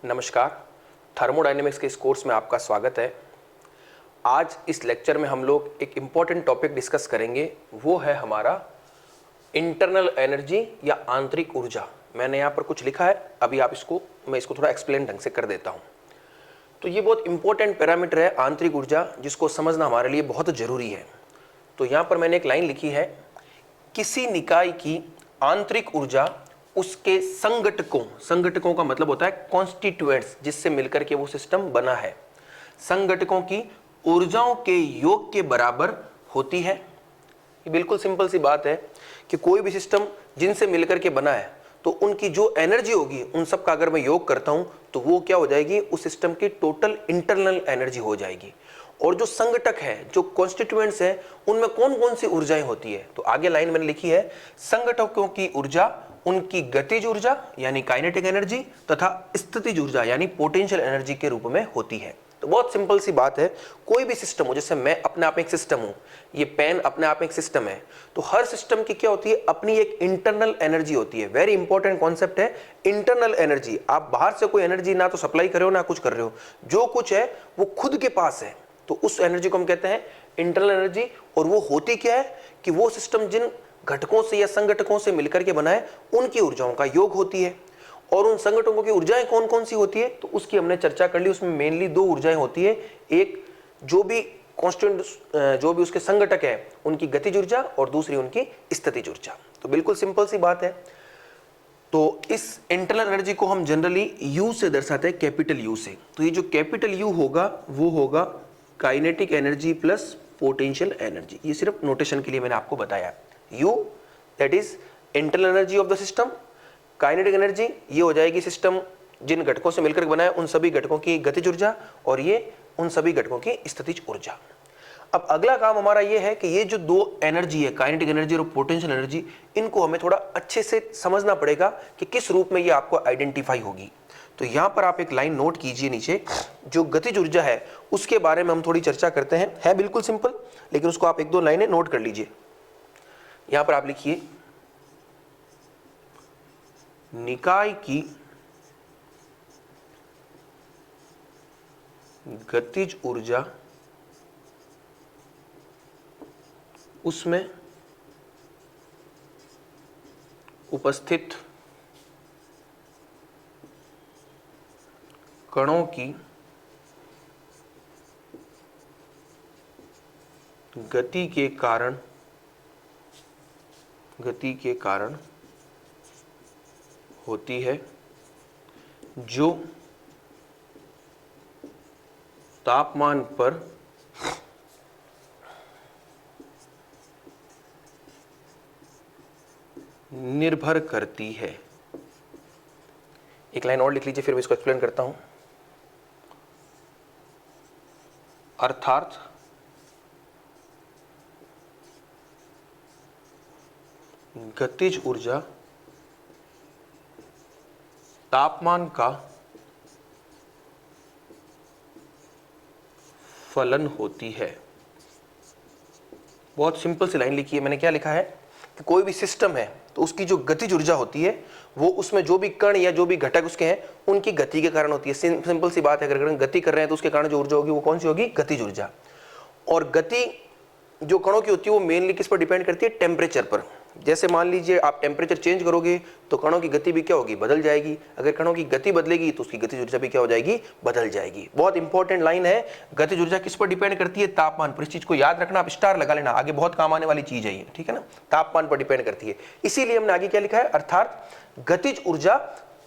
नमस्कार, थर्मोडायनेमिक्स के इस कोर्स में आपका स्वागत है। आज इस लेक्चर में हम लोग एक इम्पॉर्टेंट टॉपिक डिस्कस करेंगे, वो है हमारा इंटरनल एनर्जी या आंतरिक ऊर्जा। मैंने यहाँ पर कुछ लिखा है, अभी मैं इसको थोड़ा एक्सप्लेन ढंग से कर देता हूँ। तो ये बहुत इंपॉर्टेंट पैरामीटर है आंतरिक ऊर्जा, जिसको समझना हमारे लिए बहुत ज़रूरी है। तो यहाँ पर मैंने एक लाइन लिखी है, किसी निकाय की आंतरिक ऊर्जा उसके संगठकों का मतलब होता है कॉन्स्टिट्यूएंट्स, जिससे मिलकर के वो सिस्टम बना है, संगठकों की ऊर्जाओं के योग के बराबर होती है। ये बिल्कुल सिंपल सी बात है कि कोई भी सिस्टम जिनसे मिलकर के बना है तो उनकी जो एनर्जी होगी उन सब का अगर मैं योग करता हूं तो वो क्या हो जाएगी, उस सिस्टम की टोटल इंटरनल एनर्जी हो जाएगी। और जो संगठक है, जो कॉन्स्टिट्यूएंट्स है, उनमें कौन कौन सी ऊर्जाएं होती है, तो आगे लाइन मैंने लिखी है, संगठकों की ऊर्जा उनकी गतिज ऊर्जा यानी काइनेटिक एनर्जी तथा स्थितिज ऊर्जा यानी पोटेंशियल एनर्जी के रूप में होती है। तो बहुत सिंपल सी बात है, कोई भी सिस्टम हो, जैसे मैं अपने आप में एक सिस्टम हूं, ये पेन अपने आप में एक सिस्टम है, तो हर सिस्टम की क्या होती है, अपनी एक इंटरनल एनर्जी होती है। वेरी इंपॉर्टेंट कॉन्सेप्ट है इंटरनल एनर्जी। आप बाहर से कोई एनर्जी ना तो सप्लाई कर रहे हो ना कुछ कर रहे हो, जो कुछ है वो खुद के पास है, तो उस एनर्जी को हम कहते हैं इंटरनल एनर्जी। और वो होती क्या है कि वो सिस्टम जिन घटकों से या संगठकों से मिलकर के बना है उनकी ऊर्जाओं का योग होती है। और उन संगठकों की ऊर्जाएं कौन कौन सी होती है, तो उसकी हमने चर्चा कर ली। उसमें मेनली दो ऊर्जाएं होती है, एक जो भी कांस्टेंट जो भी उसके संगठक है उनकी गतिज ऊर्जा और दूसरी उनकी स्थितिज ऊर्जा। तो बिल्कुल सिंपल सी बात है। तो इस इंटरनल एनर्जी को हम जनरली यू से दर्शाते हैं, कैपिटल यू से। तो ये जो कैपिटल यू होगा वो होगा kinetic energy plus potential energy. ये सिर्फ नोटेशन के लिए मैंने आपको बताया। U that is internal energy of the system, kinetic energy ये हो जाएगी सिस्टम जिन घटकों से मिलकर बना है उन सभी घटकों की गतिज ऊर्जा, और ये उन सभी घटकों की स्थितिज ऊर्जा। अब अगला काम हमारा ये है कि ये जो दो एनर्जी है, काइनेटिक एनर्जी और पोटेंशियल एनर्जी, इनको हमें थोड़ा अच्छे से समझना पड़ेगा कि किस रूप में ये आपको आइडेंटिफाई होगी। तो यहां पर आप एक लाइन नोट कीजिए नीचे, जो गतिज ऊर्जा है उसके बारे में हम थोड़ी चर्चा करते हैं। है बिल्कुल सिंपल, लेकिन उसको आप एक दो लाइनें नोट कर लीजिए। यहां पर आप लिखिए, निकाय की गतिज ऊर्जा उसमें उपस्थित कणों की गति के कारण होती है, जो तापमान पर निर्भर करती है। एक लाइन और लिख लीजिए, फिर मैं इसको एक्सप्लेन करता हूं। अर्थात गतिज ऊर्जा तापमान का फलन होती है। बहुत सिंपल सी लाइन लिखी है। मैंने क्या लिखा है कि कोई भी सिस्टम है तो उसकी जो गतिज ऊर्जा होती है वो उसमें जो भी कण या जो भी घटक उसके हैं उनकी गति के कारण होती है। सिंपल सी बात है, अगर गति कर रहे हैं तो उसके कारण जो ऊर्जा होगी वो कौन सी होगी, गतिज ऊर्जा। और गति जो कणों की होती है वो मेनली किस पर डिपेंड करती है, टेम्परेचर पर। जैसे मान लीजिए आप टेम्परेचर चेंज करोगे तो कणों की गति भी क्या होगी, बदल जाएगी। अगर कणों की गति बदलेगी तो उसकी गतिज ऊर्जा भी क्या हो जाएगी, बदल जाएगी। बहुत इंपॉर्टेंट लाइन है, गतिज ऊर्जा किस पर डिपेंड करती है, तापमान पर। इस चीज को याद रखना, आप स्टार लगा लेना, आगे बहुत काम आने वाली चीज है ये, ठीक है ना। तापमान पर डिपेंड करती है, इसीलिए हमने आगे क्या लिखा है, अर्थात गतिज ऊर्जा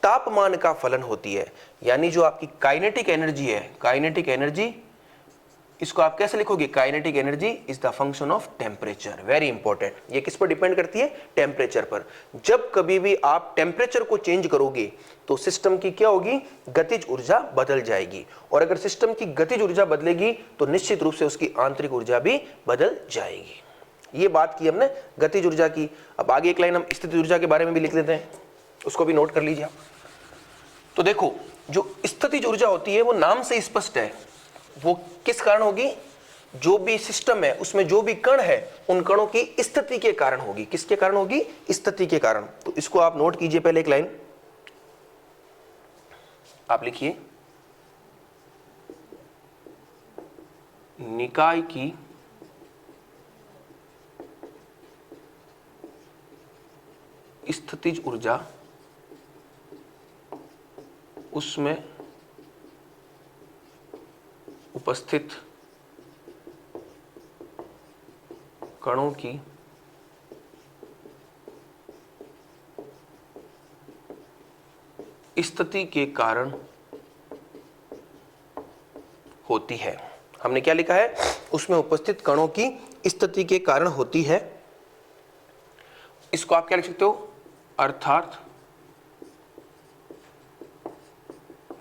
तापमान का फलन होती है। यानी जो आपकी काइनेटिक एनर्जी है, काइनेटिक एनर्जी, इसको आप कैसे लिखोगे, kinetic energy is the function of temperature. Very important, ये किस पर डिपेंड करती है, टेम्परेचर पर। जब कभी भी आप टेम्परेचर को चेंज करोगे तो सिस्टम की क्या होगी, गतिज ऊर्जा बदल जाएगी। और अगर सिस्टम की गतिज ऊर्जा बदलेगी तो निश्चित रूप से उसकी आंतरिक ऊर्जा भी बदल जाएगी। ये बात की हमने गतिज ऊर्जा की। अब आगे एक लाइन हम स्थितिज ऊर्जा के बारे में भी लिख लेते हैं, उसको भी नोट कर लीजिए आप। तो देखो, जो स्थितिज ऊर्जा होती है वो नाम से स्पष्ट है, वो किस कारण होगी, जो भी सिस्टम है उसमें जो भी कण है उन कणों की स्थिति के कारण होगी। किसके कारण होगी, स्थिति के कारण। तो इसको आप नोट कीजिए पहले एक लाइन, आप लिखिए निकाय की स्थितिज ऊर्जा उसमें उपस्थित कणों की स्थिति के कारण होती है। हमने क्या लिखा है, उसमें उपस्थित कणों की स्थिति के कारण होती है। इसको आप क्या लिख सकते हो, अर्थात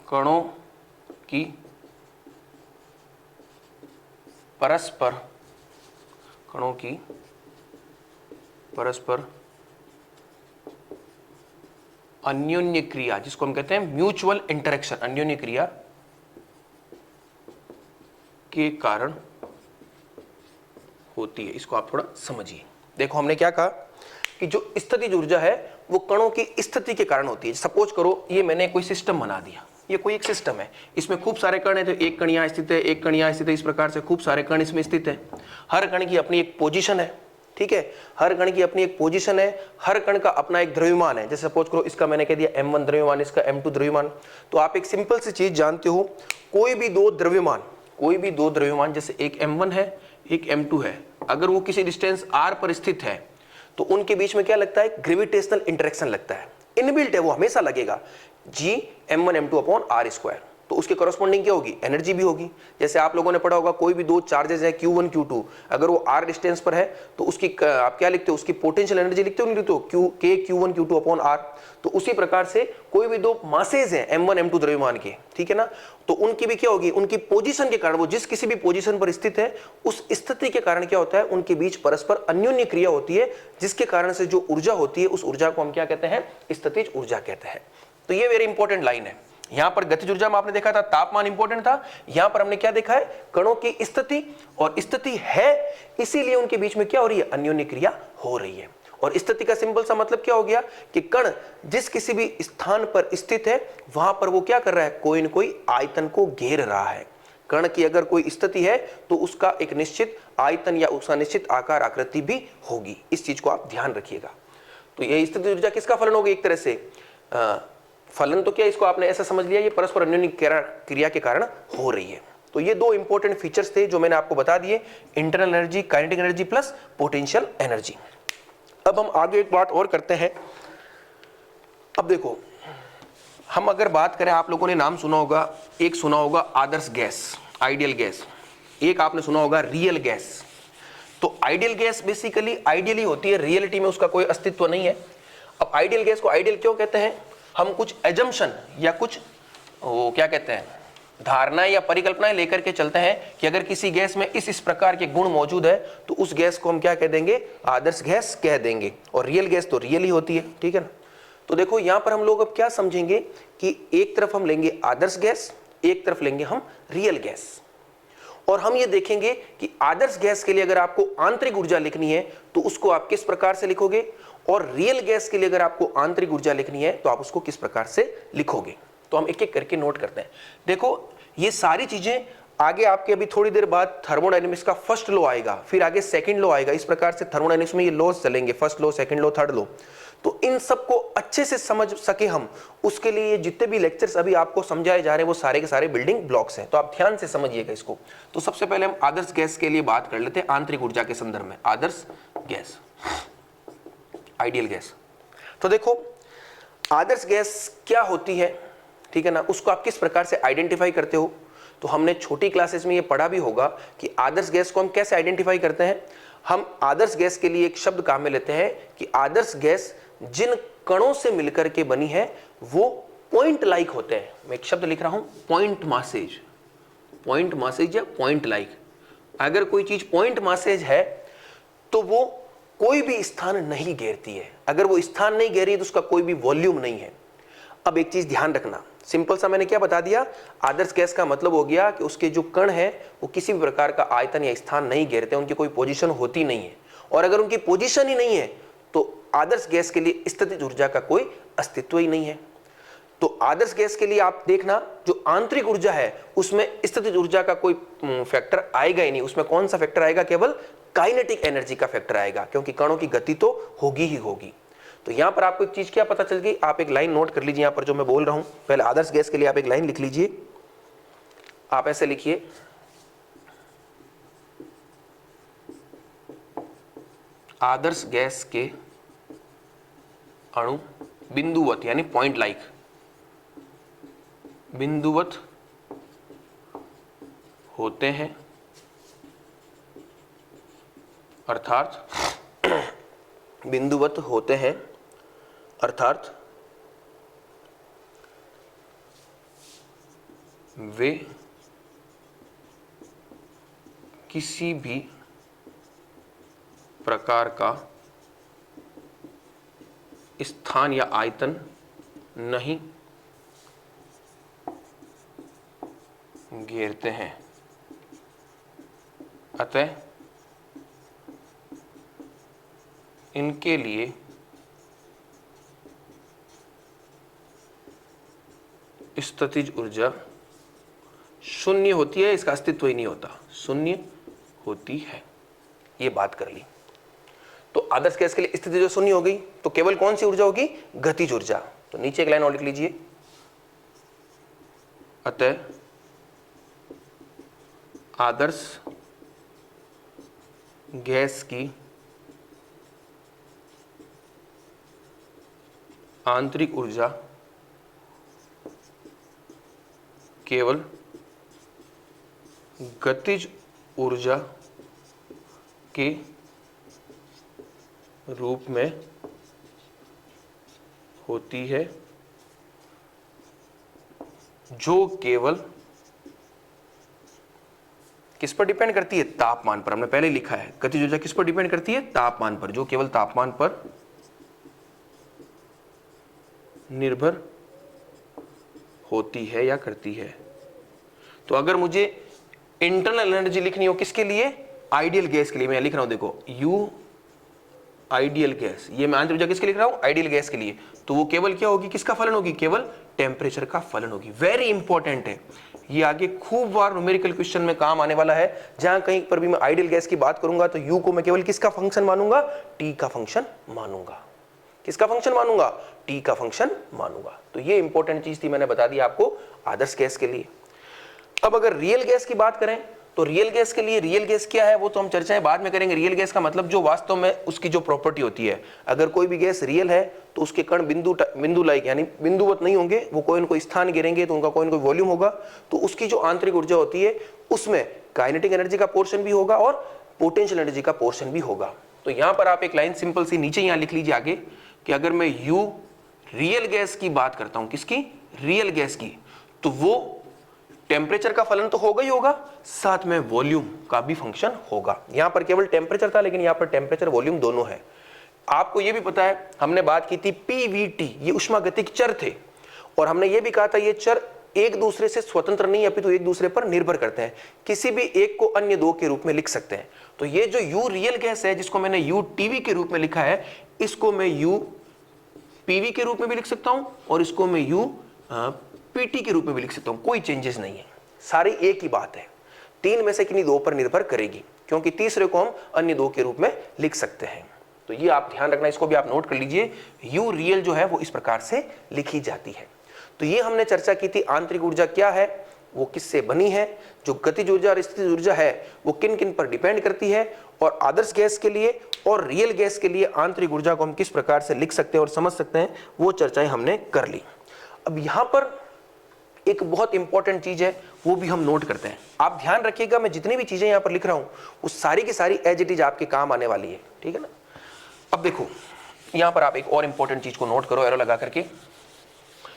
कणों की परस्पर अन्योन्य क्रिया, जिसको हम कहते हैं म्यूचुअल इंटरेक्शन, अन्योन्य क्रिया के कारण होती है। इसको आप थोड़ा समझिए। देखो हमने क्या कहा कि जो स्थितिज ऊर्जा है वो कणों की स्थिति के कारण होती है। सपोज करो ये मैंने कोई सिस्टम बना दिया, ये कोई एक सिस्टम है, इसमें खूब सारे कण है, तो एक कण यहाँ स्थित है, एक कण यहाँ स्थित है, इस प्रकार से खूब सारे कण इसमें स्थित है। हर कण की अपनी एक पोजीशन है, ठीक है, हर कण की अपनी एक पोजीशन है, हर कण का अपना एक द्रव्यमान है। जैसे सपोज करो इसका मैंने कह दिया m1 द्रव्यमान, इसका m2 द्रव्यमान। तो आप एक सिंपल सी चीज जानते हो, कोई भी दो द्रव्यमान जैसे एक m1 है एक m2 है, अगर वो किसी डिस्टेंस r पर स्थित है तो उनके बीच में क्या लगता है, ग्रेविटेशनल इंटरेक्शन लगता है, इनबिल्ट है, वो हमेशा लगेगा, G m1 m2 upon r square. तो उसके कॉरस्पॉन्डिंग क्या होगी, एनर्जी भी होगी। जैसे आप लोगों ने पढ़ा होगा कोई भी दो चार्जेस है Q1 Q2, अगर वो r डिस्टेंस पर है तो उसकी आप क्या लिखते हो, उसकी पोटेंशियल एनर्जी लिखते हो नहीं लिखते हो, K Q1 Q2 upon r। तो उसी प्रकार से कोई भी दो मासेज हैं m1 m2 द्रव्यमान के, ठीक है ना, तो उनकी भी क्या होगी, उनकी पोजीशन के कारण, वो जिस किसी भी पोजीशन पर स्थित है उस स्थिति के कारण क्या होता है, उनके बीच परस्पर अन्योन्य क्रिया होती है, जिसके कारण से जो ऊर्जा होती है उस ऊर्जा को हम क्या कहते हैं, स्थितिज ऊर्जा कहते हैं। तो ये वेरी इंपॉर्टेंट लाइन है। यहां पर गतिज ऊर्जा में आपने देखा था तापमान इंपॉर्टेंट था, यहां पर हमने क्या देखा है, कणों की स्थिति, और स्थिति है इसीलिए उनके बीच में क्या हो रही है, अन्योन्य क्रिया हो रही है। और स्थिति का सिंपल सा मतलब क्या हो गया कि कण जिस किसी भी स्थान पर स्थित है वहां पर वो क्या कर रहा है, कोई न कोई आयतन को घेर रहा है। कण की अगर कोई स्थिति है तो उसका एक निश्चित आयतन या उसका निश्चित आकार आकृति भी होगी, इस चीज को आप ध्यान रखिएगा। तो यह स्थितिज ऊर्जा किसका फलन होगा, एक तरह से फलन तो क्या, इसको आपने ऐसा समझ लिया ये परस्पर अन्योन्य क्रिया के कारण हो रही है। तो ये दो इंपॉर्टेंट फीचर्स थे जो मैंने आपको बता दिए, internal energy, kinetic energy plus potential energy. अब हम आगे एक बात और करते हैं। अब देखो हम अगर बात करें, आप लोगों ने नाम सुना होगा, एक सुना होगा आदर्श गैस, आइडियल गैस, एक आपने सुना होगा रियल गैस। तो आइडियल गैस बेसिकली आइडियल ही होती है, रियलिटी में उसका कोई अस्तित्व नहीं है। अब आइडियल गैस को आइडियल क्यों कहते हैं, हम कुछ एजम्पशन या कुछ वो क्या कहते हैं, धारणाएं या परिकल्पनाएं लेकर के चलते हैं कि अगर किसी गैस में इस प्रकार के गुण मौजूद है तो उस गैस को हम क्या कह देंगे, आदर्श गैस कह देंगे। और रियल गैस तो रियल ही होती है, ठीक है ना। तो देखो यहां पर हम लोग अब क्या समझेंगे कि एक तरफ हम लेंगे आदर्श गैस, एक तरफ लेंगे हम रियल गैस, और हम ये देखेंगे कि आदर्श गैस के लिए अगर आपको आंतरिक ऊर्जा लिखनी है तो उसको आप किस प्रकार से लिखोगे, और रियल गैस के लिए अगर आपको आंतरिक ऊर्जा लिखनी है तो आप उसको किस प्रकार से लिखोगे। तो हम एक एक करके नोट करते हैं। देखो ये सारी चीजें आगे आपके अभी थोड़ी देर बाद थर्मोडायनेमिक्स का फर्स्ट लॉ आएगा, फिर आगे सेकंड लॉ आएगा, इस प्रकार से थर्मोडायनेमिक्स में ये लॉज चलेंगे, first law, second law, third law. तो इन सबको अच्छे से समझ सके हम, उसके लिए ये जितने भी लेक्चर्स अभी आपको समझाए जा रहे हैं वो सारे के सारे बिल्डिंग ब्लॉक्स हैं, तो आप ध्यान से समझिएगा इसको। तो सबसे पहले हम आदर्श गैस के लिए बात कर लेते हैं आंतरिक ऊर्जा के संदर्भ में। आदर्श गैस, आइडियल गैस। तो देखो आदर्श गैस क्या होती है, ठीक है ना, उसको आप किस प्रकार से आइडेंटिफाई करते हो। तो हमने छोटी क्लासेस में ये पढ़ा भी होगा कि आदर्श गैस को हम कैसे आइडेंटिफाई करते हैं। हम आदर्श गैस के लिए एक शब्द काम में लेते हैं कि आदर्श गैस जिन कणों से मिलकर के बनी है वो पॉइंट लाइक होते हैं। मैं एक शब्द लिख रहा हूं, पॉइंट मासेज, पॉइंट मासेज या पॉइंट लाइक। अगर कोई चीज पॉइंट मासेज है तो वो कोई भी स्थान नहीं घेरती है, अगर वो स्थान नहीं घेरी तो उसका कोई भी वॉल्यूम नहीं है। अब एक चीज ध्यान रखना, सिंपल सा मैंने क्या बता दिया, आदर्श गैस का मतलब हो गया कि उसके जो कण है वो किसी भी प्रकार का आयतन या स्थान नहीं घेरते, उनकी कोई पोजीशन होती नहीं है। और अगर उनकी पोजीशन ही नहीं है तो आदर्श गैस के लिए स्थितिज ऊर्जा का कोई अस्तित्व ही नहीं है। तो आदर्श गैस के लिए आप देखना जो आंतरिक ऊर्जा है उसमें स्थितिज ऊर्जा का कोई फैक्टर आएगा ही नहीं, उसमें कौन सा फैक्टर आएगा, केवल काइनेटिक एनर्जी का फैक्टर आएगा, क्योंकि कणों की गति तो होगी ही होगी। तो यहां पर आपको एक चीज क्या पता चल गई, आप एक लाइन नोट कर लीजिए, यहां पर जो मैं बोल रहा हूं, पहले आदर्श गैस के लिए आप एक लाइन लिख लीजिए, आप ऐसे लिखिए, आदर्श गैस के अणु बिंदुवत यानी पॉइंट लाइक, बिंदुवत होते हैं, अर्थात बिंदुवत होते हैं अर्थात वे किसी भी प्रकार का स्थान या आयतन नहीं घेरते हैं, अतः इनके लिए स्थितिज ऊर्जा शून्य होती है, इसका अस्तित्व ही नहीं होता, शून्य होती है। ये बात कर ली। तो आदर्श गैस के लिए स्थिति जो शून्य हो गई, तो केवल कौन सी ऊर्जा होगी, गतिज ऊर्जा। तो नीचे एक लाइन और लिख लीजिए, अतः आदर्श गैस की आंतरिक ऊर्जा केवल गतिज ऊर्जा के रूप में होती है, जो केवल किस पर डिपेंड करती है, तापमान पर। हमने पहले लिखा है गतिज ऊर्जा किस पर डिपेंड करती है, तापमान पर, जो केवल तापमान पर निर्भर होती है या करती है। तो अगर मुझे इंटरनल एनर्जी लिखनी हो किसके लिए, आइडियल गैस के लिए, मैं लिख रहा हूं देखो यू आइडियल गैस, ये मैं आंतरिक ऊर्जा किसके लिख रहा हूं, आइडियल गैस के लिए, तो वो केवल क्या होगी, किसका फलन होगी, केवल टेम्परेचर का फलन होगी। वेरी इंपॉर्टेंट है ये, आगे खूब बार न्यूमेरिकल क्वेश्चन में काम आने वाला है। जहां कहीं पर भी मैं आइडियल गैस की बात करूंगा तो यू को मैं केवल किसका फंक्शन मानूंगा, टी का फंक्शन मानूंगा। किसका फंक्शन मानूंगा, टी का फंक्शन मानूंगा। तो ये इंपॉर्टेंट चीज थी, मैंने बता दी आपको आदर्श गैस के लिए। अब अगर रियल गैस की बात करें तो रियल गैस के लिए, रियल गैस क्या है वो तो हम चर्चाएं बाद में करेंगे। रियल गैस का मतलब जो वास्तव में उसकी जो प्रॉपर्टी होती है, अगर कोई भी गैस रियल है तो उसके कण बिंदु लाइक यानी बिंदुवत नहीं होंगे, वो कोई न कोई स्थान गिरेंगे तो उनका कोई न कोई वॉल्यूम होगा, तो उसकी जो आंतरिक ऊर्जा होती है उसमें काइनेटिक एनर्जी का पोर्शन भी होगा और पोटेंशियल एनर्जी का पोर्शन भी होगा। तो यहां पर आप एक लाइन सिंपल सी नीचे यहां लिख लीजिए आगे कि अगर मैं यू रियल गैस की बात करता हूं, किसकी, रियल गैस की, तो वो टेम्परेचर का फलन तो होगा ही होगा, साथ में वॉल्यूम का भी फंक्शन होगा। यहां पर केवल टेम्परेचर था, लेकिन यहां पर टेम्परेचर वॉल्यूम दोनों है। आपको यह भी पता है, हमने बात की थी पीवीटी, ये उष्मागतिक चर थे, और हमने ये भी कहा था ये चर एक दूसरे से स्वतंत्र नहीं अपितु एक दूसरे पर निर्भर करते हैं, किसी भी एक को अन्य दो के रूप में लिख सकते हैं। तो ये जो यू रियल गैस है, जिसको मैंने यू टीवी के रूप में लिखा है, इसको मैं यू पीवी के रूप में भी लिख सकता हूं और इसको मैं यू पीटी के रूप में भी लिख सकता हूं, कोई चेंजेस नहीं है, सारी एक ही बात है। तीन में से किन्हीं दो पर निर्भर करेगी, क्योंकि तीसरे को हम अन्य दो के रूप में लिख सकते हैं। तो ये आप ध्यान रखना, इसको भी आप नोट कर लीजिए, यू रियल जो है वो इस प्रकार से लिखी जाती है। तो ये हमने चर्चा की थी आंतरिक ऊर्जा क्या है, वो किससे बनी है, जो गतिज ऊर्जा और स्थितिज ऊर्जा है वो किन किन पर डिपेंड करती है, और आदर्श गैस के लिए और रियल गैस के लिए आंतरिक ऊर्जा को हम किस प्रकार से लिख सकते हैं और समझ सकते हैं, वो चर्चाएं हमने कर ली। अब यहां पर एक बहुत इंपॉर्टेंट चीज है, वो भी हम नोट करते हैं। आप ध्यान रखिएगा, मैं जितनी भी चीजें यहां पर लिख रहा हूं वो सारी की सारी एज इट इज आपके काम आने वाली है, ठीक है ना। अब देखो यहां पर आप एक और इंपॉर्टेंट चीज को नोट करो एरो लगा करके,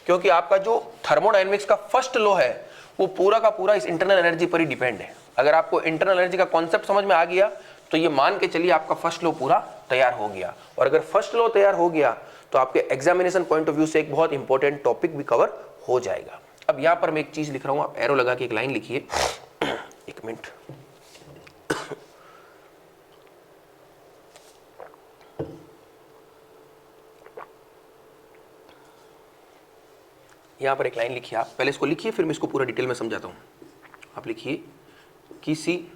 क्योंकि आपका जो थर्मोडायनेमिक्स का फर्स्ट लॉ है वो पूरा का पूरा इस इंटरनल एनर्जी पर ही डिपेंड है। अगर आपको इंटरनल एनर्जी का कॉन्सेप्ट समझ में आ गया तो ये मान के चलिए आपका फर्स्ट लॉ पूरा तैयार हो गया, और अगर फर्स्ट लॉ तैयार हो गया तो आपके एग्जामिनेशन पॉइंट ऑफ व्यू से एक बहुत इंपॉर्टेंट टॉपिक भी कवर हो जाएगा। अब यहां पर मैं एक चीज लिख रहा हूं, आप एरो लगा के एक लाइन लिखिए, एक मिनट। यहाँ पर एक लाइन लिखिए, आप पहले इसको लिखिए फिर मैं इसको पूरा डिटेल में समझाता हूँ। आप लिखिए किसी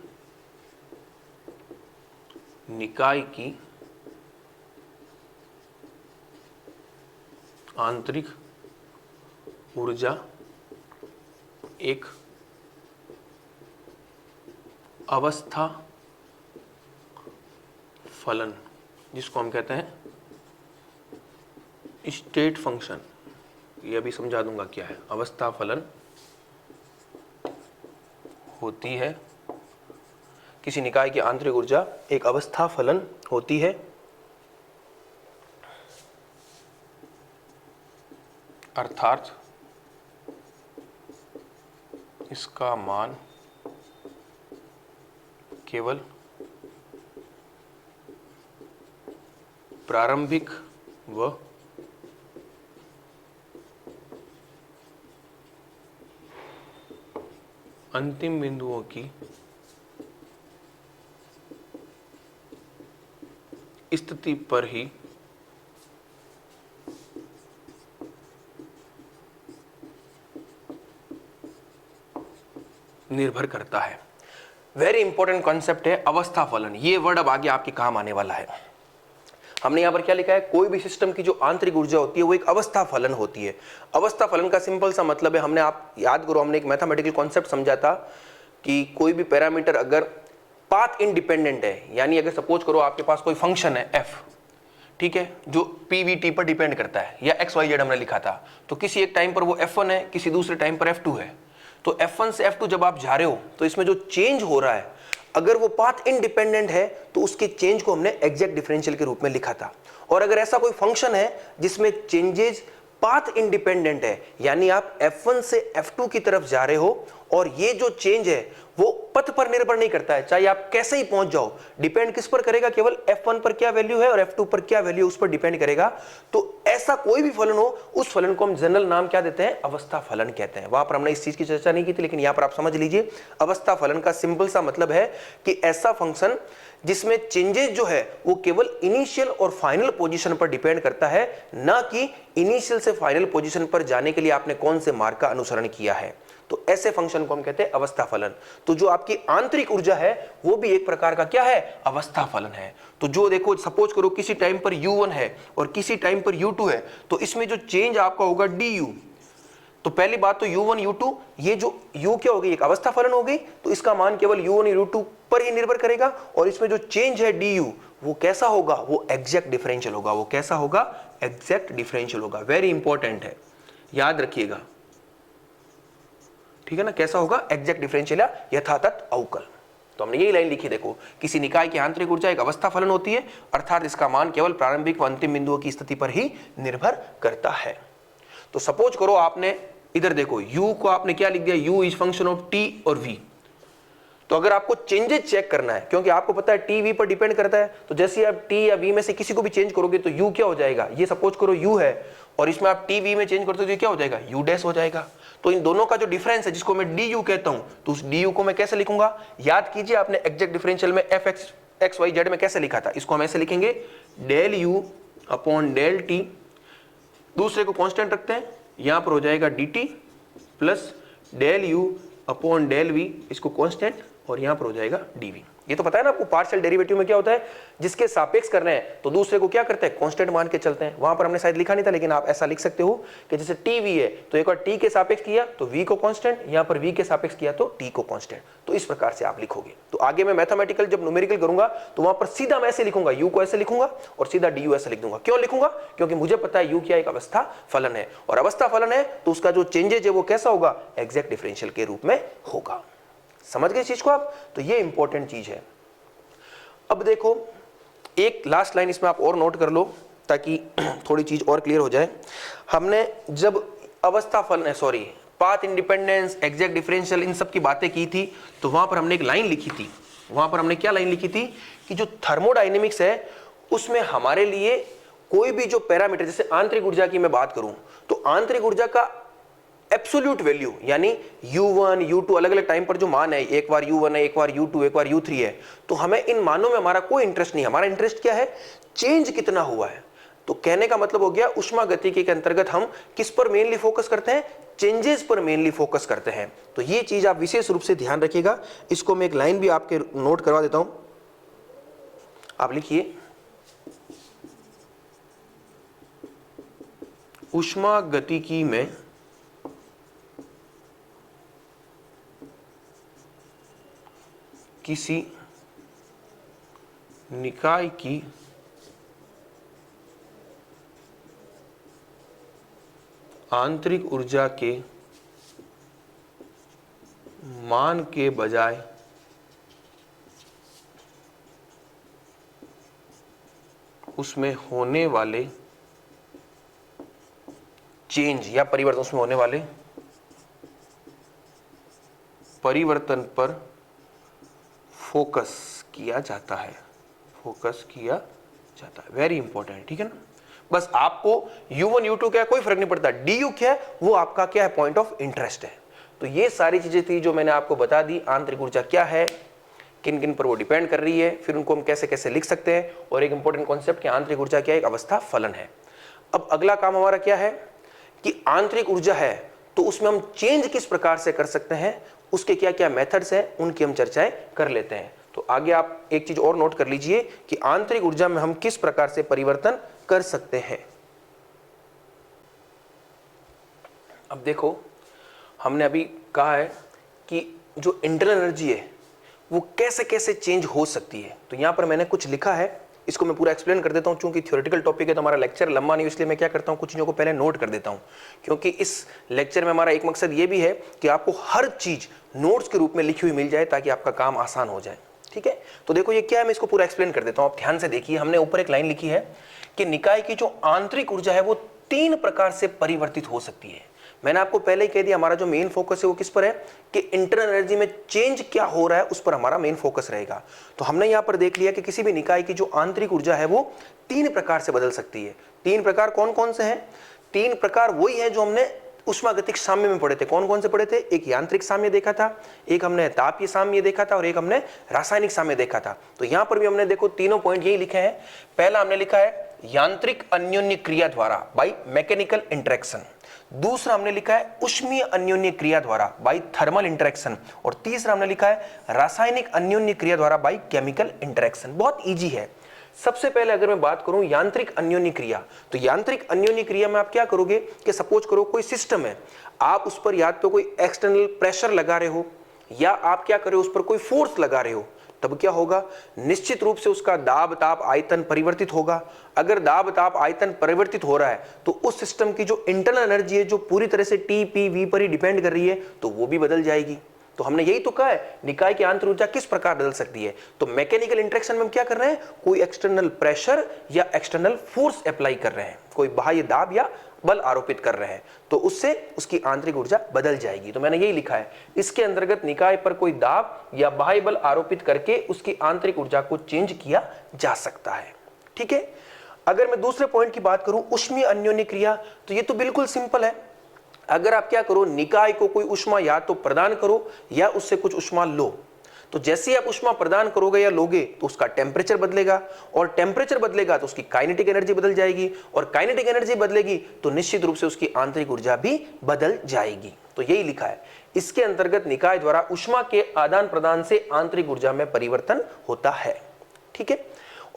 निकाय की आंतरिक ऊर्जा एक अवस्था फलन, जिसको हम कहते हैं स्टेट फंक्शन, ये अभी समझा दूंगा क्या है। अवस्था फलन होती है, किसी निकाय की आंतरिक ऊर्जा एक अवस्था फलन होती है अर्थात इसका मान केवल प्रारंभिक व अंतिम बिंदुओं की स्थिति पर ही निर्भर करता है। वेरी इंपॉर्टेंट कॉन्सेप्ट है अवस्था फलन। ये वर्ड अब आगे आपके काम आने वाला है। हमने यहां पर क्या लिखा है, कोई भी सिस्टम की जो आंतरिक ऊर्जा होती है वो एक अवस्था फलन होती है। अवस्था फलन का सिंपल सा मतलब है, हमने, आप याद करो, हमने एक मैथमेटिकल कॉन्सेप्ट समझा था कि कोई भी पैरामीटर अगर पाथ इंडिपेंडेंट है, यानी अगर सपोज करो आपके पास कोई फंक्शन है f, ठीक है, जो pvt पर डिपेंड करता है, या xyz हमने लिखा था, तो किसी एक टाइम पर वो f1 है, किसी दूसरे टाइम पर f2 है। तो f1 से f2 जब आप जा रहे हो तो इसमें जो चेंज हो रहा है, अगर वो पाथ इंडिपेंडेंट है तो उसके चेंज को हमने एग्जैक्ट डिफरेंशियल के रूप में लिखा था। और अगर ऐसा कोई फंक्शन है जिसमें चेंजेस पाथ इंडिपेंडेंट है, यानी आप f1 से f2 की तरफ जा रहे हो और ये जो चेंज है वो पथ पर निर्भर नहीं करता है, चाहे आप कैसे ही पहुंच जाओ, डिपेंड किस पर करेगा, केवल f1 पर क्या वैल्यू है और f2 पर क्या वैल्यू है उस पर डिपेंड करेगा। तो ऐसा कोई भी फलन हो, उस फलन को हम जनरल नाम क्या देते हैं, अवस्था फलन कहते हैं। वहां पर हमने इस चीज की चर्चा नहीं की थी, लेकिन यहां पर आप समझ लीजिए, अवस्था फलन का सिंपल सा मतलब है कि ऐसा फंक्शन जिसमें चेंजेस जो है वो केवल इनिशियल और फाइनल पोजीशन पर डिपेंड करता है, ना कि इनिशियल से फाइनल पोजीशन पर जाने के लिए आपने कौन से मार्ग का अनुसरण किया है। तो ऐसे फंक्शन को हम कहते हैं अवस्था फलन। तो जो आपकी आंतरिक ऊर्जा है वो भी एक प्रकार का क्या है, अवस्था फलन है। तो जो देखो, सपोज करो किसी टाइम पर u1 है और किसी टाइम पर u2 है, तो इसमें जो चेंज आपका होगा du। तो पहली बात तो u1 u2, ये जो u क्या होगी, एक अवस्था फलन होगी, तो इसका मान केवल u1 u2 पर ही निर्भर करेगा। और इसमें जो चेंज है du, वो कैसा होगा, वो एग्जैक्ट डिफरेंशियल होगा। वो कैसा होगा, एग्जैक्ट डिफरेंशियल होगा। वेरी इंपॉर्टेंट है, याद रखिएगा, ठीक है ना। कैसा होगा, एग्जैक्ट डिफरेंशियल या यथातथ अवकल। तो हमने यही लाइन लिखी, देखो, किसी निकाय की आंतरिक ऊर्जा एक अवस्था फलन होती है, अर्थात इसका मान केवल प्रारंभिक व अंतिम बिंदुओं की स्थिति पर ही निर्भर करता है। तो सपोज करो आपने इधर देखो, u को आपने क्या लिख दिया, u is function of t और v। तो अगर आपको चेंजेस चेक करना है, क्योंकि आपको पता है t v पर डिपेंड करता है, तो जैसे आप t या v में से किसी को भी चेंज करोगे तो u क्या हो जाएगा, ये सपोज करो u है और इसमें आप t v में चेंज करते हो तो क्या हो जाएगा, u डैश हो जाएगा। तो इन दोनों का जो डिफरेंस है जिसको मैं du कहता हूं, तो उस du को मैं कैसे लिखूंगा, याद कीजिए आपने एग्जैक्ट डिफरेंशियल में fx(y)z में कैसे लिखा था, इसको हम ऐसे लिखेंगे del u upon del t, दूसरे को कांस्टेंट रखते हैं, यहां पर हो जाएगा dt plus del u upon del v, इसको कांस्टेंट, और यहां पर हो जाएगा dv। ये तो पता है ना आपको, पार्शियल डेरिवेटिव में क्या होता है, जिसके सापेक्ष कर रहे हैं तो दूसरे को क्या करते हैं, कांस्टेंट मान के चलते हैं। वहां पर हमने शायद लिखा नहीं था, लेकिन आप ऐसा लिख सकते हो कि जैसे tv है तो एक बार t के सापेक्ष किया तो v को कांस्टेंट, यहां पर v के सापेक्ष किया तो t को कांस्टेंट। तो इस प्रकार से आप लिखोगे। तो आगे मैं मैथमेटिकल जब न्यूमेरिकल करूंगा तो वहां पर सीधा मैं ऐसे लिखूंगा, u को ऐसे लिखूंगा और सीधा du ऐसे लिख दूंगा। क्यों लिखूंगा, क्योंकि मुझे पता है u क्या एक अवस्था फलन है, और अवस्था फलन है तो उसका जो चेंजेज है वो कैसा होगा, एग्जैक्ट डिफरेंशियल के रूप में होगा। समझ गए इस चीज को आप, तो ये इंपॉर्टेंट चीज है। अब देखो, एक लास्ट लाइन इसमें आप और नोट कर लो ताकि थोड़ी चीज और क्लियर हो जाए। हमने जब अवस्था फलन, sorry, path independence, exact differential, इन सब की बातें की थी, तो वहां पर हमने एक लाइन लिखी थी। वहां पर हमने क्या लाइन लिखी थी कि जो थर्मोडायनेमिक्स है उसमें हमारे लिए कोई भी जो पैरामीटर, जैसे आंतरिक ऊर्जा की मैं बात करूं तो आंतरिक ऊर्जा का एब्सोल्यूट वैल्यू, यानी u1 u2 अलग अलग टाइम पर जो मान है, एक बार u1 है, एक बार u2, एक बार u3 है, तो हमें इन मानों में हमारा कोई इंटरेस्ट नहीं। हमारा इंटरेस्ट क्या है, चेंज कितना हुआ है। तो कहने का मतलब हो गया ऊष्मागतिकी के अंतर्गत हम किस पर मेनली फोकस करते हैं, चेंजेस पर मेनली फोकस करते हैं। तो ये चीज आप विशेष रूप से ध्यान रखिएगा। इसको मैं एक लाइन भी आपके नोट करवा देता हूं, आप लिखिए ऊष्मागतिकी में किसी निकाय की आंतरिक ऊर्जा के मान के बजाय उसमें होने वाले चेंज या परिवर्तन, उसमें होने वाले परिवर्तन पर फोकस किया जाता है, फोकस किया जाता है। वेरी इंपॉर्टेंट, ठीक है ना। बस आपको U1 U2 क्या है कोई फर्क नहीं पड़ता, DU क्या है वो आपका क्या है, पॉइंट ऑफ इंटरेस्ट है। तो ये सारी चीजें थी जो मैंने आपको बता दी, आंतरिक ऊर्जा क्या है, किन किन पर वो डिपेंड कर रही है, फिर उनको हम कैसे कैसे लिख सकते हैं, और एक इंपॉर्टेंट कॉन्सेप्ट कि आंतरिक ऊर्जा क्या है, एक अवस्था फलन है। अब अगला काम हमारा क्या है कि आंतरिक ऊर्जा है तो उसमें हम चेंज किस प्रकार से कर सकते हैं, उसके क्या क्या मेथड्स हैं, उनकी हम चर्चाएं कर लेते हैं। तो आगे आप एक चीज और नोट कर लीजिए कि आंतरिक ऊर्जा में हम किस प्रकार से परिवर्तन कर सकते हैं। अब देखो, हमने अभी कहा है कि जो इंटरनल एनर्जी है वो कैसे कैसे चेंज हो सकती है। तो यहां पर मैंने कुछ लिखा है, इसको मैं पूरा एक्सप्लेन कर देता हूं। चूंकि थ्योरेटिकल टॉपिक है तो हमारा लेक्चर लंबा नहीं, इसलिए मैं क्या करता हूं, कुछ चीजों को पहले नोट कर देता हूं, क्योंकि इस लेक्चर में हमारा एक मकसद ये भी है कि आपको हर चीज नोट्स के रूप में लिखी हुई मिल जाए ताकि आपका काम आसान हो जाए, ठीक है। तो देखो ये क्या है, मैं इसको पूरा एक्सप्लेन कर देता हूं, आप ध्यान से देखिए। हमने ऊपर एक लाइन लिखी है कि निकाय की जो आंतरिक ऊर्जा है वो 3 प्रकार से परिवर्तित हो सकती है। मैंने आपको पहले ही कह दिया, हमारा जो मेन फोकस है वो किस पर है कि इंटरनल एनर्जी में चेंज क्या हो रहा है उस पर हमारा मेन फोकस रहेगा। तो हमने यहां पर देख लिया कि किसी भी निकाय की जो आंतरिक ऊर्जा है वो 3 प्रकार से बदल सकती है। 3 प्रकार कौन कौन से हैं? 3 प्रकार वही है जो हमने ऊष्मागतिक साम्य में पढ़े थे। कौन कौन से पढ़े थे? एक यांत्रिक साम्य देखा था, एक हमने तापीय साम्य देखा था, और एक हमने रासायनिक साम्य देखा था। तो यहां पर भी हमने देखो तीनों पॉइंट यही लिखे हैं। पहला हमने लिखा है यांत्रिक अन्योन्य क्रिया द्वारा बाय मैकेनिकल इंटरेक्शन, दूसरा हमने लिखा है उष्मीय अन्योन्य क्रिया द्वारा बाय थर्मल इंटरेक्शन, और तीसरा हमने लिखा है रासायनिक अन्योन्य क्रिया द्वारा बाय केमिकल इंटरेक्शन। बहुत इजी है। सबसे पहले अगर मैं बात करूं यांत्रिक अन्योन्य क्रिया, तो यांत्रिक अन्योन्य क्रिया में आप क्या करोगे कि सपोज करो कोई सिस्टम है, आप उस पर या तो कोई एक्सटर्नल प्रेशर लगा रहे हो या आप क्या कर रहे हो उस पर कोई फोर्स लगा रहे हो, तब क्या होगा, निश्चित रूप से उसका दाब ताप आयतन परिवर्तित होगा। अगर दाब ताप आयतन परिवर्तित हो रहा है तो उस सिस्टम की जो इंटरनल एनर्जी है जो पूरी तरह से टी पी वी पर ही डिपेंड कर रही है तो वो भी बदल जाएगी। तो हमने यही तो कहा है निकाय की आंतरिक ऊर्जा किस प्रकार बदल सकती है। तो मैकेनिकल इंटरेक्शन में हम क्या कर रहे हैं, कोई एक्सटर्नल प्रेशर या एक्सटर्नल फोर्स अप्लाई कर रहे हैं, कोई बाह्य दाब या बल आरोपित कर रहे हैं, तो उससे उसकी आंतरिक ऊर्जा बदल जाएगी। तो मैंने यही लिखा है, इसके अंतर्गत निकाय पर कोई दाब या बाह्य बल आरोपित करके उसकी आंतरिक ऊर्जा को चेंज किया जा सकता है, ठीक है। अगर मैं दूसरे पॉइंट की बात करूं उष्मीय अन्योन्य क्रिया, तो ये तो बिल्कुल सिंपल है। अगर आप क्या करो, निकाय को कोई ऊष्मा या तो प्रदान करो या उससे कुछ ऊष्मा लो, तो जैसे ही आप ऊष्मा प्रदान करोगे या लोगे तो उसका टेम्परेचर बदलेगा, और टेम्परेचर बदलेगा तो उसकी काइनेटिक एनर्जी बदल जाएगी, और काइनेटिक एनर्जी बदलेगी तो निश्चित रूप से उसकी आंतरिक ऊर्जा भी बदल जाएगी। तो यही लिखा है, इसके अंतर्गत निकाय द्वारा ऊष्मा के आदान प्रदान से आंतरिक ऊर्जा में परिवर्तन होता है, ठीक है।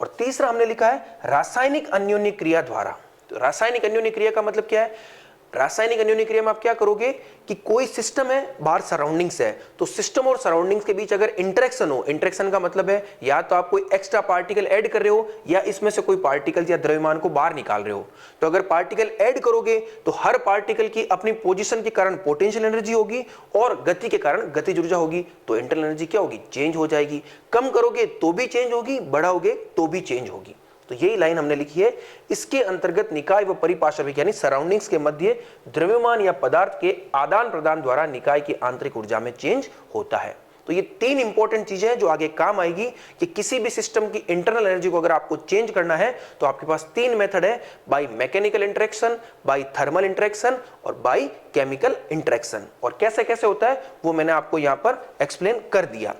और तीसरा हमने लिखा है रासायनिक अन्योन्य क्रिया द्वारा। तो रासायनिक अन्योन्य क्रिया का मतलब क्या है, रासायनिक अन्योन्य क्रिया में आप क्या करोगे कि कोई सिस्टम है, बाहर सराउंडिंग्स है, तो सिस्टम और सराउंडिंग्स के बीच अगर इंटरेक्शन हो, इंटरेक्शन का मतलब है या तो आप कोई एक्स्ट्रा पार्टिकल ऐड कर रहे हो या इसमें से कोई पार्टिकल या द्रव्यमान को बाहर निकाल रहे हो। तो अगर पार्टिकल ऐड करोगे तो हर पार्टिकल की अपनी पोजीशन के कारण पोटेंशियल एनर्जी होगी और गति के कारण गतिज ऊर्जा होगी, तो इंटरनल एनर्जी क्या होगी, चेंज हो जाएगी। कम करोगे तो भी चेंज होगी, बढ़ाओगे तो भी चेंज होगी। तो यही लाइन हमने लिखी है। इसके अंतर्गत निकाय व परिपार्श्विक यानी सराउंडिंग्स के मध्य द्रव्यमान या पदार्थ के आदान प्रदान द्वारा निकाय की आंतरिक ऊर्जा में चेंज होता है। तो ये 3 इंपॉर्टेंट चीजें हैं जो आगे काम आएगी कि किसी भी सिस्टम की इंटरनल एनर्जी को अगर आपको चेंज करना है तो आपके पास 3 मेथड है, by mechanical interaction, by thermal interaction और बाय केमिकल इंटरेक्शन। और कैसे कैसे होता है वो मैंने आपको यहां पर एक्सप्लेन कर दिया।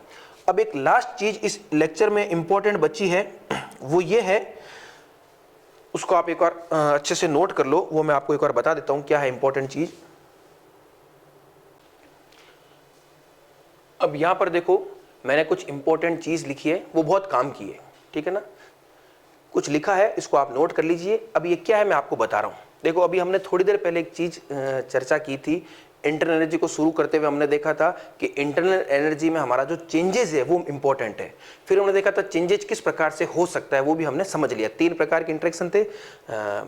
अब एक लास्ट चीज इस लेक्चर में इंपॉर्टेंट बची है, वो ये है उसको आप एक बार अच्छे से नोट कर लो। वो मैं आपको एक बार बता देता हूं क्या है इंपॉर्टेंट चीज। अब यहां पर देखो, मैंने कुछ इंपॉर्टेंट चीज लिखी है, वो बहुत काम की है, ठीक है ना। कुछ लिखा है, इसको आप नोट कर लीजिए। अब ये क्या है मैं आपको बता रहा हूं। देखो, अभी हमने थोड़ी देर पहले एक चीज चर्चा की थी। इंटरनल एनर्जी को शुरू करते हुए हमने देखा था कि इंटरनल एनर्जी में हमारा जो चेंजेस है वो इंपॉर्टेंट है। फिर हमने देखा था चेंजेस किस प्रकार से हो सकता है, वो भी हमने समझ लिया। 3 प्रकार के इंटरेक्शन थे,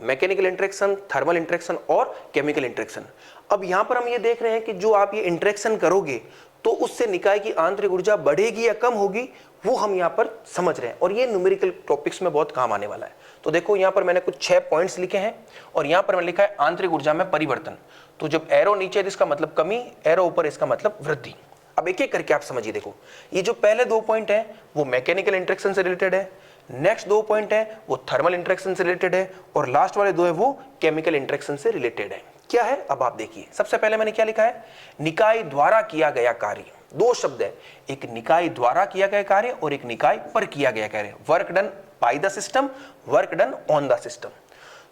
मैकेनिकल इंटरेक्शन, थर्मल इंटरेक्शन और केमिकल इंटरेक्शन। अब यहां पर हम ये देख रहे हैं कि जो आप ये इंटरेक्शन करोगे तो उससे निकाय की आंतरिक ऊर्जा बढ़ेगी या कम होगी, वो हम यहां पर समझ रहे हैं, और ये न्यूमेरिकल टॉपिक्स में बहुत काम आने वाला है। तो देखो, यहां पर मैंने कुछ 6 पॉइंट्स लिखे हैं और यहां पर मैंने लिखा है आंतरिक ऊर्जा में परिवर्तन। तो जब एरो नीचे है इसका मतलब कमी, एरो ऊपर इसका मतलब वृद्धि। अब एक एक करके आप समझिए। देखो, ये जो पहले 2 पॉइंट है वो मैकेनिकल इंटरेक्शन से रिलेटेड है, नेक्स्ट 2 पॉइंट है वो थर्मल इंटरेक्शन से रिलेटेड है, और लास्ट वाले 2 है वो केमिकल इंटरेक्शन से रिलेटेड है। क्या है, अब आप देखिए। सबसे पहले मैंने क्या लिखा है, निकाय द्वारा किया गया कार्य। 2 शब्द है, एक निकाय द्वारा किया गया कार्य और एक निकाय पर किया गया कार्य। Work done by the system, work done on the system.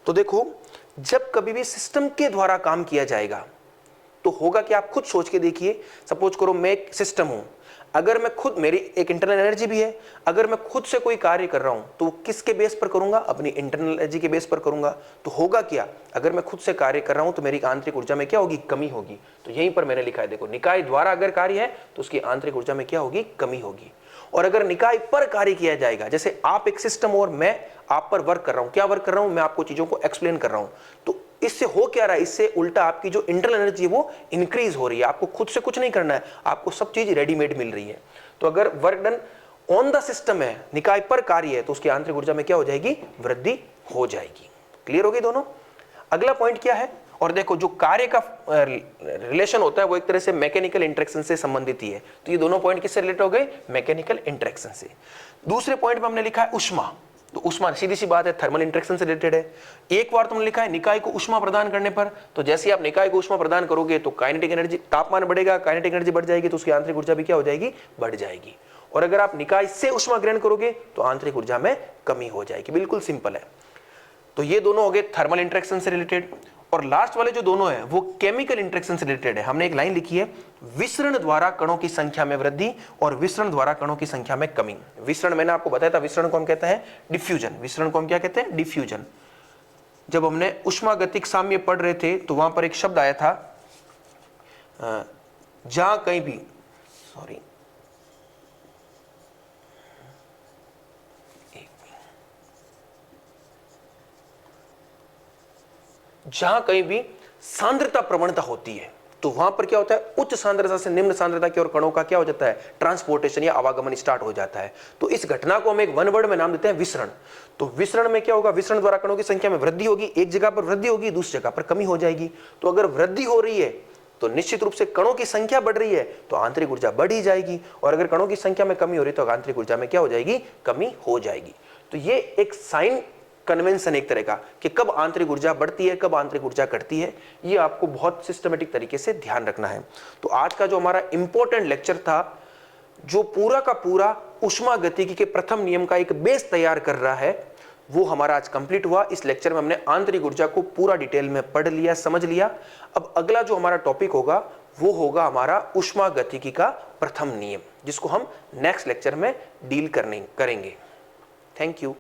तो देखो, जब कभी भी सिस्टम के द्वारा काम किया जाएगा तो होगा कि आप खुद सोच के देखिए। सपोज करो मैं एक सिस्टम हूं, अगर मैं खुद, मेरी एक इंटरनल एनर्जी भी है, अगर मैं खुद से कोई कार्य कर रहा हूं तो किसके बेस पर करूंगा, अपनी इंटरनल एनर्जी के बेस पर करूंगा। तो होगा क्या, अगर मैं खुद से कार्य कर रहा हूं तो मेरी आंतरिक ऊर्जा में क्या होगी, कमी होगी। तो यहीं पर मैंने लिखा है, देखो, निकाय द्वारा अगर कार्य है तो उसकी आंतरिक ऊर्जा में क्या होगी, कमी होगी। और अगर निकाय पर कार्य किया जाएगा, जैसे आप एक सिस्टम और मैं आप पर वर्क कर रहा हूं, क्या वर्क कर रहा हूं, मैं आपको चीजों को एक्सप्लेन कर रहा हूं, तो इससे हो क्या रहा है, इससे उल्टा आपकी जो इंटरनल एनर्जी है वो इंक्रीज हो रही है। आपको खुद से कुछ नहीं करना है, आपको सब चीज रेडीमेड मिल रही है। तो अगर work done on the system है, निकाय पर कार्य है, तो उसकी आंतरिक ऊर्जा में क्या हो जाएगी, वृद्धि हो जाएगी। क्लियर होगी दोनों। अगला पॉइंट क्या है, और देखो, जो कार्य का रिलेशन होता है वो एक तरह से मैकेनिकल इंटरेक्शन से संबंधित ही है। तो ये दोनों पॉइंट किससे रिलेटेड हो गए, मैकेनिकल इंटरेक्शन से। दूसरे पॉइंट में हमने लिखा है उष्मा। तो उष्मा सीधी सी बात है, थर्मल इंटरेक्शन से रिलेटेड है। एक बार तुमने लिखा है निकाय को उष्मा प्रदान करने पर, तो जैसे आप निकाय को उष्मा प्रदान करोगे तो काइनेटिक एनर्जी, तापमान बढ़ेगा, काइनेटिक एनर्जी बढ़ जाएगी, तो उसकी आंतरिक ऊर्जा भी क्या हो जाएगी, बढ़ जाएगी। और अगर आप निकाय से उष्मा ग्रहण करोगे तो आंतरिक ऊर्जा में कमी हो जाएगी। बिल्कुल सिंपल है। तो ये दोनों हो गए थर्मल इंटरेक्शन से रिलेटेड। और लास्ट वाले जो दोनों है वो केमिकल इंटरेक्शन से रिलेटेड है। हमने एक लाइन लिखी है, विसरण द्वारा कणों की संख्या में वृद्धि और विसरण द्वारा कणों की संख्या में कमी। विसरण मैंने आपको बताया था, विसरण को हम कहते हैं डिफ्यूजन। विसरण को हम क्या कहते हैं, डिफ्यूजन। जब हमने उष्मागतिक साम्य पढ़ रहे थे तो वहां पर एक शब्द आया था, जहां कहीं भी, सॉरी, जहां कहीं भी सांद्रता प्रवणता होती है तो वहां पर क्या होता है, उच्च सांद्रता से निम्न सांद्रता की ओर कणों का क्या हो जाता है, ट्रांसपोर्टेशन या आवागमन स्टार्ट हो जाता है। तो इस घटना को हम एक वन वर्ड में नाम देते हैं विसरण। तो विसरण में क्या होगा, विसरण द्वारा कणों की संख्या में वृद्धि होगी, एक जगह पर वृद्धि होगी, दूसरी जगह पर कमी हो जाएगी। तो अगर वृद्धि हो रही है तो निश्चित रूप से कणों की संख्या बढ़ रही है तो आंतरिक ऊर्जा बढ़ ही जाएगी, और अगर कणों की संख्या में कमी हो रही है तो आंतरिक ऊर्जा में क्या हो जाएगी, कमी हो जाएगी। तो ये एक साइन कन्वेंशन एक तरह का कि कब आंतरिक ऊर्जा बढ़ती है, कब आंतरिक ऊर्जा घटती है, ये आपको बहुत सिस्टमेटिक तरीके से ध्यान रखना है। तो आज का जो हमारा इंपॉर्टेंट लेक्चर था, जो पूरा का पूरा उष्मागतिकी के प्रथम नियम का एक बेस तैयार कर रहा है, वो हमारा आज कंप्लीट हुआ। इस लेक्चर में हमने आंतरिक ऊर्जा को पूरा डिटेल में पढ़ लिया, समझ लिया। अब अगला जो हमारा टॉपिक होगा वो होगा हमारा उष्मागतिकी का प्रथम नियम, जिसको हम नेक्स्ट लेक्चर में डील करेंगे। Thank you.